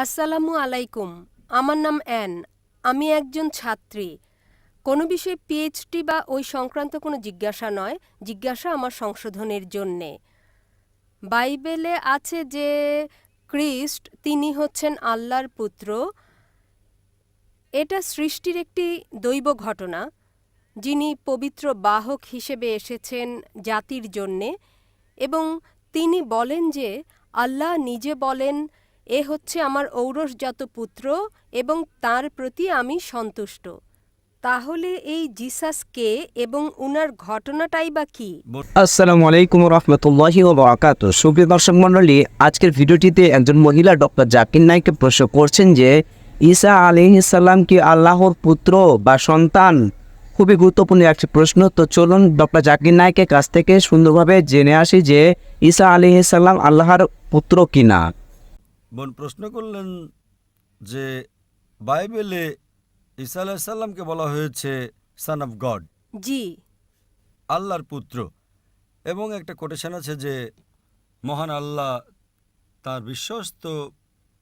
আসসালামু আলাইকুম। আমার নাম অ্যান। আমি একজন ছাত্রী। কোনো বিষয়ে পিএইচডি বা ওই সংক্রান্ত কোনো জিজ্ঞাসা নয়, জিজ্ঞাসা আমার সংশোধনের জন্যে। বাইবেলে আছে যে খ্রিস্ট তিনি হচ্ছেন আল্লাহর পুত্র। এটা সৃষ্টির একটি দৈব ঘটনা। যিনি পবিত্র বাহক হিসেবে এসেছেন জাতির জন্যে, এবং তিনি বলেন যে আল্লাহ নিজে বলেন, এ হচ্ছে আমার ঔরসজাত পুত্র এবং তার প্রতি আমি সন্তুষ্ট। তাহলে এই জিসাস কে এবং উনার ঘটনাটাই বা কি? আসসালামু আলাইকুম রহমতুল্লাহি ওয়া বারাকাতুহু। সুপ্রিয় দর্শক মণ্ডলী, আজকের ভিডিওটিতে একজন মহিলা ডক্টর জাকির নাইককে প্রশ্ন করছেন যে ঈসা আলাইহিস সালাম কি আল্লাহর পুত্র বা সন্তান? খুবই গুরুত্বপূর্ণ একটি প্রশ্ন। তো চলুন ডক্টর জাকির নাইকের কাছ থেকে সুন্দরভাবে জেনে আসি যে ঈসা আলাইহিস সালাম আল্লাহর পুত্র কিনা। বোন প্রশ্ন করলেন যে বাইবেলে ঈসা আলাইহিস সালামকে বলা হয়েছে সান অফ গড, জি। আল্লাহর পুত্র, এবং একটা কোটেশন আছে যে মহান আল্লাহ তার বিশ্বস্ত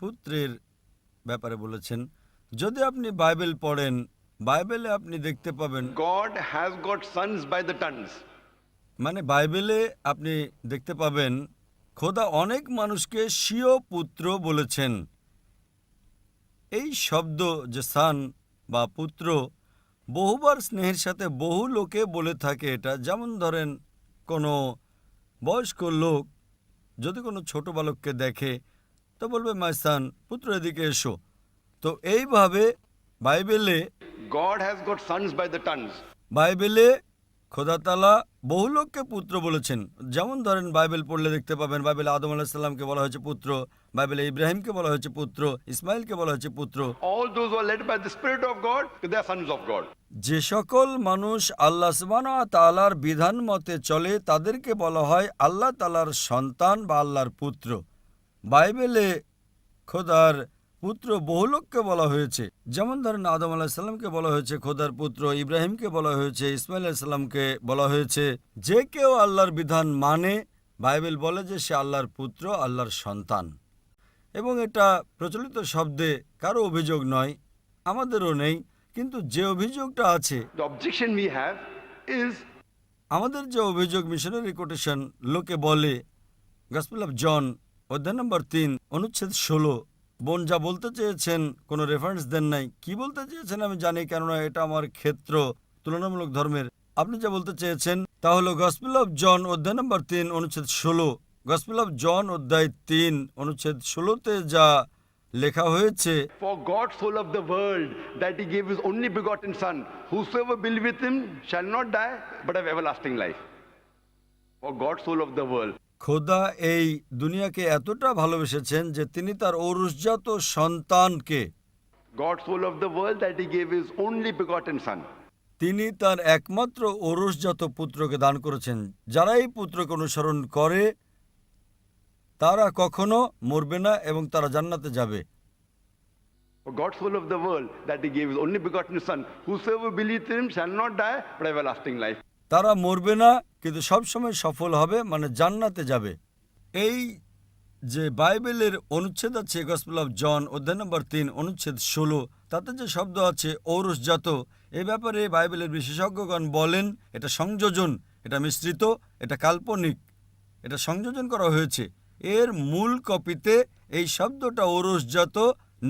পুত্রের ব্যাপারে বলেছেন। যদি আপনি বাইবেল পড়েন, বাইবেলে আপনি দেখতে পাবেন, God has got sons by the tons. মানে বাইবেলে আপনি দেখতে পাবেন খোদা অনেক মানুষকে স্বীয় পুত্র বলেছেন। এই শব্দ যে সান বা পুত্র বহুবার স্নেহের সাথে বহু লোকে বলে থাকে এটা। যেমন ধরেন কোনো বয়স্ক লোক যদি কোনো ছোট বালককে দেখে তো বলবে মাই সান, পুত্র এদিকে এসো। তো এইভাবে বাইবেলে God has got sons by the tons. বাইবেলে খোদা তাআলা বহু লোককে পুত্র বলেছেন। যেমন ধরেন বাইবেল পড়লে দেখতে পাবেন বাইবেলে আদম আলাইহিস সালামকে বলা হয়েছে পুত্র, বাইবেলে ইব্রাহিমকে বলা হয়েছে পুত্র, ইসমাইলকে বলা হয়েছে পুত্র। All those who are led by the Spirit of God, they are sons of God. যে সকল মানুষ আল্লাহ সুবহানাহু ওয়া তাআলার বিধান মতে চলে তাদেরকে বলা হয় আল্লাহ তাআলার সন্তান বা আল্লাহর পুত্র। বাইবেলে খোদার পুত্র বহু লোককে বলা হয়েছে। যেমন ধরেন আদম আলাইহিস সালামকে বলা হয়েছে খোদার পুত্র, ইব্রাহিমকে বলা হয়েছে, ইসমাইল আলাইহিস সালামকে বলা হয়েছে। যে কেউ আল্লাহর বিধান মানে বাইবেল বলে যে সে আল্লাহর পুত্র, আল্লাহর সন্তান। এবং এটা প্রচলিত শব্দে কারো অভিযোগ নয়, আমাদেরও নেই। কিন্তু যে অভিযোগটা আছে, The objection we have is আমাদের যে অভিযোগ মিশনারি কোটেশন লোকে বলে, গসপেল অফ জন অধ্যায় নম্বর 3 অনুচ্ছেদ 16। বোন যা বলতে চেয়েছেন কোনো রেফারেন্স দেন নাই। কি বলতে চেয়েছেন আমি জানি, কেননা এটা আমার ক্ষেত্র তুলনামূলক ধর্মের। আপনি যা বলতে চেয়েছেন তা হলো গসপেল অফ জন অধ্যায় নম্বর 3 অনুচ্ছেদ 16। গসপেল অফ জন অধ্যায় 3 অনুচ্ছেদ 16তে যা লেখা হয়েছে, for God so loved the world that he gave his only begotten son, whosoever believeth him shall not die but have everlasting life. For God so loved the world. খোদা এই দুনিয়াকে এতটা ভালোবেসেছেন যে তিনি তার ঔরসজাত সন্তানকে, God so loved the world that he gave his only begotten son. তিনি তার একমাত্র ঔরসজাত পুত্রকে দান করেছেন। যারা এই পুত্রকে অনুসরণ করে তারা কখনো মরবে না এবং তারা জান্নাতে যাবে। For God so loved the world that he gave his only begotten son, whosoever believeth in him shall not die but have everlasting life. তারা মরবে না কিন্তু সবসময় সফল হবে, মানে জান্নাতে যাবে। এই যে বাইবেলের অনুচ্ছেদ আছে গসপেল অফ জন অধ্যায় নম্বর 3 অনুচ্ছেদ 16, তাতে যে শব্দ আছে ঔরসজাত, এ ব্যাপারে বাইবেলের বিশেষজ্ঞগণ বলেন এটা সংযোজন, এটা মিশ্রিত, এটা কাল্পনিক, এটা সংযোজন করা হয়েছে। এর মূল কপিতে এই শব্দটা ঔরসজাত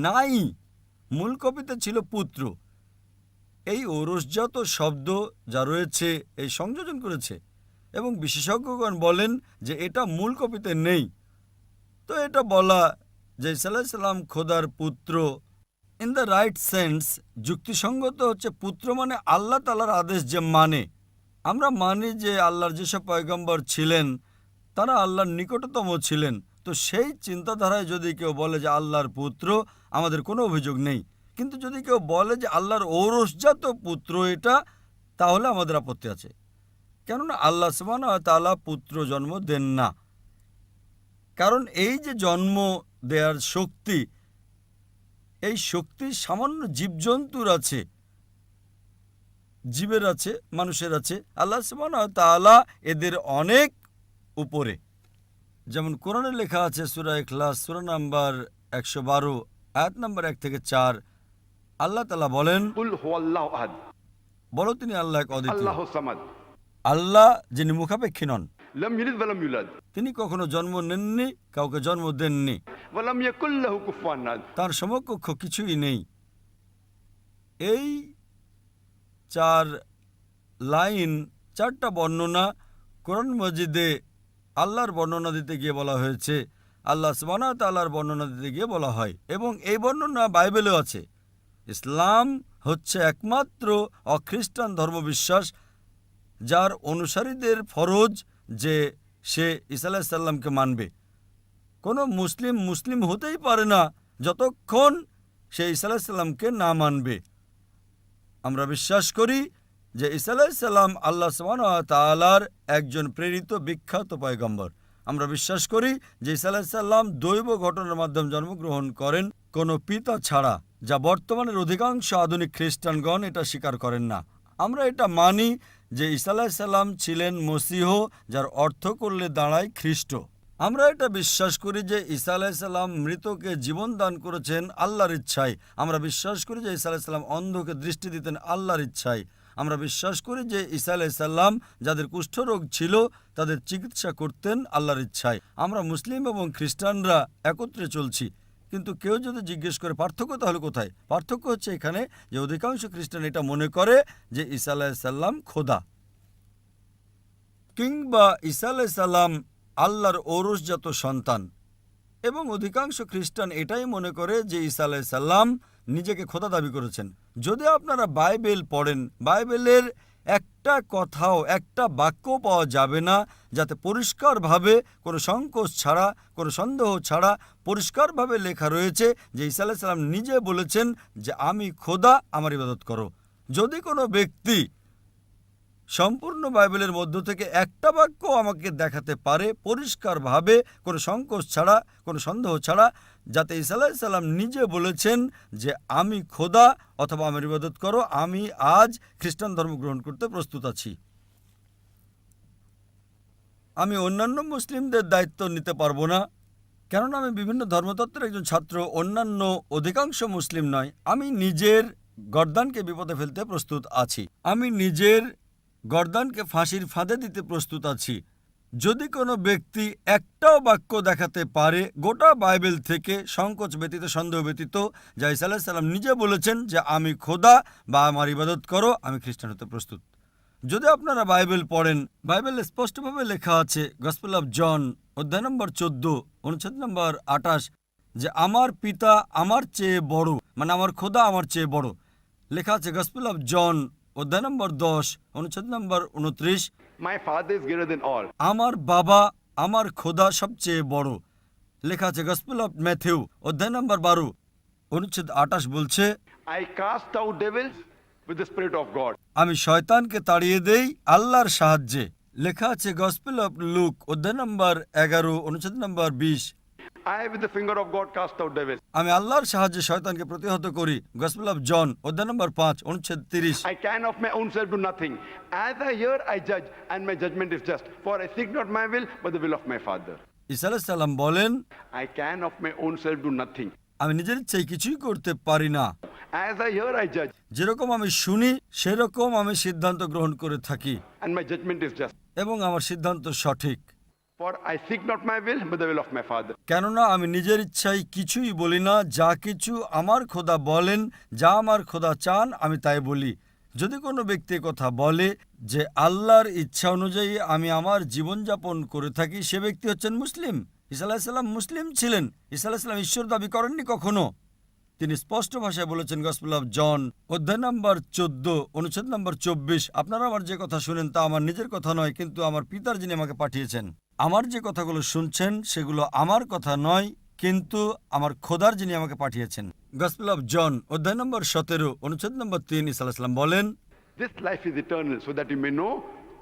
নাই, মূল কপিতে ছিল পুত্র। এই ঔরসজাত শব্দ যা রয়েছে এই সংযোজন করেছে, এবং বিশেষজ্ঞগণ বলেন যে এটা মূল কপিতে নেই। তো এটা বলা যে ঈসা আলাইহিস সালাম খোদার পুত্র ইন দ্য রাইট সেন্স যুক্তিসঙ্গত হচ্ছে। পুত্র মানে আল্লাহ তাআলার আদেশ যে মানে। আমরা মানি যে আল্লাহর যেসব পয়গম্বর ছিলেন তারা আল্লাহর নিকটতম ছিলেন। তো সেই চিন্তাধারায় যদি কেউ বলে যে আল্লাহর পুত্র, আমাদের কোনো অভিযোগ নেই। কিন্তু যদি কেউ বলে যে আল্লাহর ঔরসজাত পুত্র এটা, তাহলে আমাদের আপত্তি আছে। কেননা আল্লাহ সুবহানাহু ওয়া তাআলা পুত্র জন্ম দেন না। কারণ এই যে জন্ম দেওয়ার শক্তি, এই শক্তি সামান্য জীবজন্তুর আছে, জীবের আছে, মানুষের আছে। আল্লাহ সুবহানাহু ওয়া তাআলা এদের অনেক উপরে। যেমন কোরআনে লেখা আছে সূরা ইখলাস সূরা নাম্বার 112 আয়াত নম্বর 1 থেকে 4 আল্লাহ তাআলা বলেন, Qul huwallahu ahad. বলো তিনি আল্লাহ এক অদ্বিতীয়। Allahu samad. আল্লাহ যিনি মুখাপেক্ষী নন, Lam yalid wa lam yulad. তিনি কখনো জন্ম নেননি, কাউকে জন্ম দেননি, Wa lam yakul lahu kufuwan ahad. তার সমকক্ষ কিছুই নেই। এই 4 লাইন, 4টা বর্ণনা কোরআন মজিদে আল্লাহর বর্ণনা দিতে গিয়ে বলা হয়েছে, আল্লাহ সুবহানাহু ওয়া তাআলার বর্ণনা দিতে গিয়ে বলা হয়, এবং এই বর্ণনা বাইবেলেও আছে। ইসলাম হচ্ছে একমাত্র অখ্রিস্টান ধর্মবিশ্বাস যার অনুসারীদের ফরজ যে সে ঈসা আলাইহিস সালামকে মানবে। কোনো মুসলিম মুসলিম হতেই পারে না যতক্ষণ সে ঈসা আলাইহিস সালামকে না মানবে। আমরা বিশ্বাস করি যে ঈসা আলাইহিস সালাম আল্লাহ সুবহানাহু ওয়া তাআলার একজন প্রেরিত বিখ্যাত পয়গম্বর। আমরা বিশ্বাস করি যে ঈসা আলাইহিস সালাম দৈব ঘটনার মাধ্যমে জন্মগ্রহণ করেন কোনো পিতা ছাড়া, যা বর্তমানের অধিকাংশ আধুনিক খ্রিস্টানগণ এটা স্বীকার করেন না। আমরা এটা মানি যে ঈসা আলাইহিস সালাম ছিলেন মসীহ, যার অর্থ করলে দাঁড়ায় খ্রিস্ট। আমরা এটা বিশ্বাস করি যে ঈসা আলাইহিস সালাম মৃতকে জীবন দান করেছেন আল্লাহর ইচ্ছায়। আমরা বিশ্বাস করি যে ঈসা আলাইহিস সালাম অন্ধকে দৃষ্টি দিতেন আল্লাহর ইচ্ছায়। আমরা বিশ্বাস করি যে ঈসা আলাইহিস সালাম যাদের কুষ্ঠরোগ ছিল তাদের চিকিৎসা করতেন আল্লাহর ইচ্ছায়। আমরা মুসলিম এবং খ্রিস্টানরা একত্রে চলছি, কিন্তু কেউ যদি জিজ্ঞেস করে পার্থক্য তাহলে কোথায়? পার্থক্য হচ্ছে এখানে যে অধিকাংশ খ্রিস্টান এটা মনে করে যে ঈসা আলাইহিস সালাম খোদা, কিংবা ঈসা আলাইহিস সালাম আল্লাহর ঔরসজাত সন্তান, এবং অধিকাংশ খ্রিস্টান এটাই মনে করে যে ঈসা আলাইহিস সালাম নিজেকে খোদা দাবি করেছেন। যদি আপনারা বাইবেল পড়েন, বাইবেলের একটা কথাও, একটা বাক্য পাওয়া যাবে না যাতে পরিষ্কারভাবে, কোনো সংকোচ ছাড়া, কোনো সন্দেহ ছাড়া পরিষ্কারভাবে লেখা রয়েছে যে ঈসা আলাইহিস সালাম নিজে বলেছেন যে আমি খোদা, আমার ইবাদত করো। যদি কোনো ব্যক্তি সম্পূর্ণ বাইবেলের মধ্য থেকে একটা বাক্য আমাকে দেখাতে পারে পরিষ্কারভাবে, কোনো সংকোচ ছাড়া, কোনো সন্দেহ ছাড়া, যাতে ঈসা আলাইহিস সালাম নিজে বলেছেন যে আমি খোদা অথবা আমার ইবাদত করো, আমি আজ খ্রিস্টান ধর্ম গ্রহণ করতে প্রস্তুত আছি। আমি অন্যান্য মুসলিমদের দায়িত্ব নিতে পারবো না, কেননা আমি বিভিন্ন ধর্মতত্ত্বের একজন ছাত্র, অন্যান্য অধিকাংশ মুসলিম নয়। আমি নিজের গর্দানকে বিপদে ফেলতে প্রস্তুত আছি, আমি নিজের গর্দানকে ফাঁসির ফাঁদে দিতে প্রস্তুত আছি। যদি কোনো ব্যক্তি একটাও বাক্য দেখাতে পারে গোটা বাইবেল থেকে, সংকোচ ব্যতীত, সন্দেহ ব্যতীত, যা ঈসা আলাইহিস সালাম নিজে বলেছেন যে আমি খোদা বা আমার ইবাদত করো, আমি খ্রিস্টান হতে প্রস্তুত। যদি আপনারা বাইবেল পড়েন, বাইবেলে স্পষ্টভাবে লেখা আছে, গসপেল অফ জন অধ্যায় নম্বর 14 অনুচ্ছেদ নম্বর 28, যে আমার পিতা আমার চেয়ে বড়, মানে আমার খোদা আমার চেয়ে বড়। লেখা আছে গসপেল অফ জন অধ্যায় নম্বর 10 অনুচ্ছেদ নম্বর 29, My father is greater than all. আমার বাবা, আমার খোদা সবচেয়ে বড়। লেখা আছে গসপেল অফ ম্যাথিউ অধ্যায় নম্বর 12 অনুচ্ছেদ 28 বলছে, I cast out devils with the Spirit of God. আমি শয়তানকে তাড়িয়ে দেই আল্লাহর সাহায্যে। লেখা আছে গসপেল অফ লুক অধ্যায় নম্বর 11 অনুচ্ছেদ নম্বর 20, I with the finger of God cast out devils. আমি আল্লাহর সাহায্যে শয়তানকে প্রতিহত করি। গসপেল অফ জন অধ্যায় নম্বর 5 অনুচ্ছেদ 30, I can of my own self do nothing. As I hear, I judge, and my judgment is just. For I seek not my will, but the will of my Father. ঈসা আলাইহিস সালাম বলেন, I can of my own self do nothing. আমি নিজের ইচ্ছায় কিছুই করতে পারি না। As I hear, I judge, যেরকম আমি শুনি সেরকম আমি সিদ্ধান্ত গ্রহণ করে থাকি, and my judgment is just. এবং আমার সিদ্ধান্ত সঠিক। For I seek not my will, but the will of my Father. কেননা আমি নিজের ইচ্ছায় কিছুই বলি না, যা কিছু আমার খোদা বলেন, যা আমার খোদা চান, আমি তাই বলি। যদি কোনো ব্যক্তি কথা বলে যে আল্লাহর ইচ্ছা অনুযায়ী আমি আমার জীবনযাপন করে থাকি, সে ব্যক্তি হচ্ছেন মুসলিম। ঈসা আলাইহিস সালাম মুসলিম ছিলেন। ঈসা আলাইহিস সালাম ঈশ্বর দাবি করেননি কখনো। তিনি স্পষ্ট ভাষায় বলেছেন গসপেল অফ জন অধ্যায় নম্বর 14 অনুচ্ছেদ নম্বর 24, আপনারা আমার যে কথা শুনেন তা আমার নিজের কথা নয়, কিন্তু আমার পিতার যিনি আমাকে পাঠিয়েছেন। আমার যে কথাগুলো শুনছেন সেগুলো আমার কথা নয়, কিন্তু আমার খোদার যিনি আমাকে পাঠিয়েছেন। গসপেল অফ জন অধ্যায় নম্বর 17 অনুচ্ছেদ নম্বর 3, ঈসা আলাইহিস সালাম বলেন, This life is eternal, so that you may know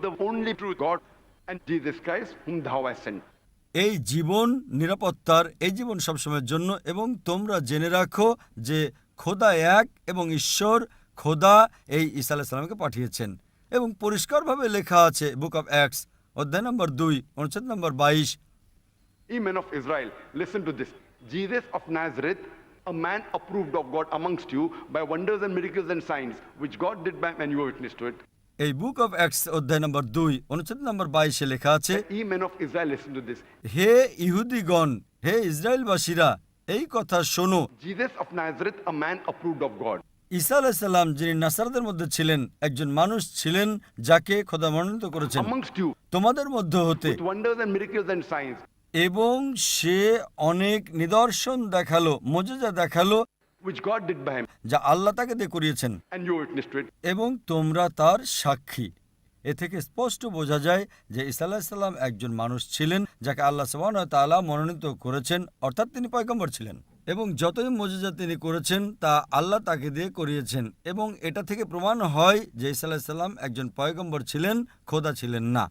the only true God and Jesus Christ, whom thou hast sent. এই জীবন নিরাপত্তার, এই জীবন সবসময়ের জন্য, এবং তোমরা জেনে রাখো যে খোদা এক এবং ঈশ্বর খোদা এই ঈসা আলাইহিস সালামকে পাঠিয়েছেন। এবং পরিষ্কারভাবে লেখা আছে বুক অফ অ্যাক্টস অধ্যায় নম্বর 2 অনুচ্ছেদ নম্বর 22, Ye men of Israel, listen to this. Jesus of Nazareth, a man approved of God amongst you by wonders and miracles and signs, which God did by him, and you were witness to it. এই book of acts অধ্যায় নম্বর 2 অনুচ্ছেদ নম্বর 22 লেখা আছে, Ye men of Israel, listen to this. হে ইহুদিগণ, হে ইসরায়েলবাসীরা, এই কথা শোনো। Jesus of Nazareth, a man approved of God. ঈসা আলাইহিস সালাম যিনি নাসারদের মধ্যে ছিলেন, একজন মানুষ ছিলেন যাকে খোদা মনোনীত করেছেন Amongst you, তোমাদের মধ্যে হতে, with wonders and miracles and signs, এবং সে অনেক নিদর্শন দেখালো, মোজেজা দেখালো, which God did by him, যা আল্লাহ তাকে দিয়ে করিয়েছেন, and you were witness to it. এবং তোমরা তার সাক্ষী। এ থেকে স্পষ্ট বোঝা যায় যে ঈসা আলাইহিস সালাম একজন মানুষ ছিলেন যাকে আল্লাহ সুবহানাহু ওয়া তাআলা মনোনীত করেছেন, অর্থাৎ তিনি পয়গম্বর ছিলেন, এবং যতই মুজিজা তিনি করেছেন তা আল্লাহ তাকে দিয়ে করিয়েছেন। এবং এটা থেকে প্রমাণ হয় যে ঈসা আলাইহিস সালাম একজন পয়গম্বর ছিলেন, খোদা ছিলেন না।